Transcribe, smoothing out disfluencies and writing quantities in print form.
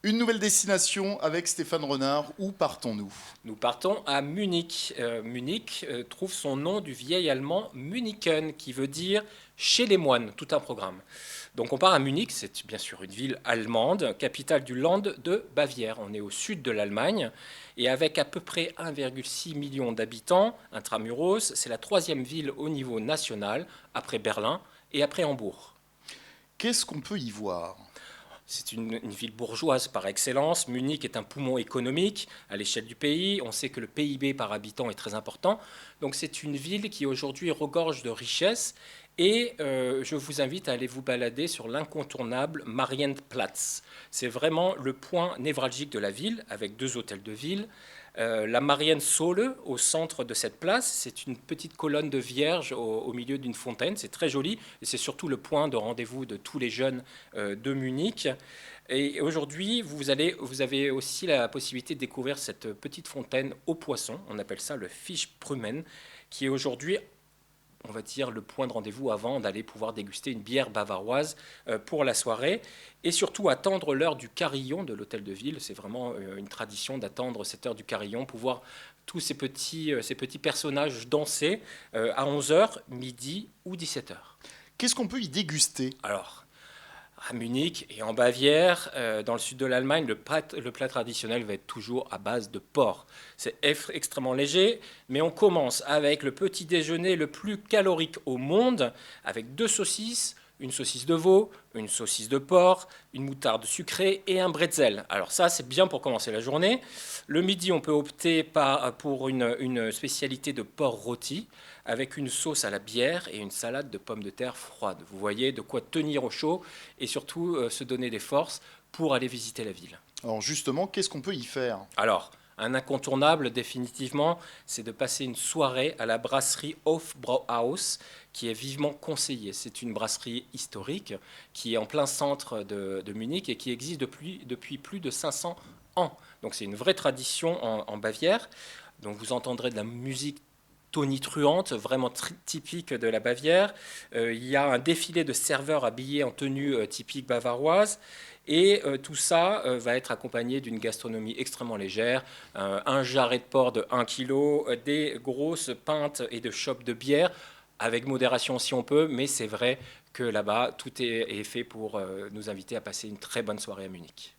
Une nouvelle destination avec Stéphane Renard. Où partons-nous? Nous partons à Munich. Munich trouve son nom du vieil allemand Munichen, qui veut dire chez les moines, tout un programme. Donc on part à Munich, c'est bien sûr une ville allemande, capitale du Land de Bavière. On est au sud de l'Allemagne et avec à peu près 1,6 million d'habitants, intramuros, c'est la troisième ville au niveau national, après Berlin et après Hambourg. Qu'est-ce qu'on peut y voir? C'est une ville bourgeoise par excellence. Munich est un poumon économique à l'échelle du pays. On sait que le PIB par habitant est très important. Donc c'est une ville qui aujourd'hui regorge de richesses. Et je vous invite à aller vous balader sur l'incontournable Marienplatz. C'est vraiment le point névralgique de la ville, avec deux hôtels de ville. La Mariensäule, au centre de cette place, c'est une petite colonne de vierge au milieu d'une fontaine. C'est très joli et c'est surtout le point de rendez-vous de tous les jeunes de Munich. Et aujourd'hui, vous avez aussi la possibilité de découvrir cette petite fontaine aux poissons. On appelle ça le Fischbrunnen, qui est aujourd'hui, on va dire, le point de rendez-vous avant d'aller pouvoir déguster une bière bavaroise pour la soirée. Et surtout attendre l'heure du carillon de l'hôtel de ville. C'est vraiment une tradition d'attendre cette heure du carillon pour voir tous ces petits personnages danser à 11 heures, midi ou 17 heures. Qu'est-ce qu'on peut y déguster? Alors, à Munich et en Bavière, dans le sud de l'Allemagne, le plat traditionnel va être toujours à base de porc. C'est extrêmement léger, mais on commence avec le petit déjeuner le plus calorique au monde, avec deux saucisses, une saucisse de veau, une saucisse de porc, une moutarde sucrée et un bretzel. Alors ça, c'est bien pour commencer la journée. Le midi, on peut opter pour une spécialité de porc rôti avec une sauce à la bière et une salade de pommes de terre froides. Vous voyez de quoi tenir au chaud et surtout se donner des forces pour aller visiter la ville. Alors justement, qu'est-ce qu'on peut y faire? Alors, un incontournable, définitivement, c'est de passer une soirée à la brasserie Hofbrauhaus, qui est vivement conseillée. C'est une brasserie historique qui est en plein centre de Munich et qui existe depuis plus de 500 ans. Donc c'est une vraie tradition en Bavière. Donc vous entendrez de la musique tonitruante, vraiment typique de la Bavière. Il y a un défilé de serveurs habillés en tenue typique bavaroise. Et tout ça va être accompagné d'une gastronomie extrêmement légère, un jarret de porc de 1 kg, des grosses pintes et de chopes de bière, avec modération si on peut, mais c'est vrai que là-bas, tout est fait pour nous inviter à passer une très bonne soirée à Munich.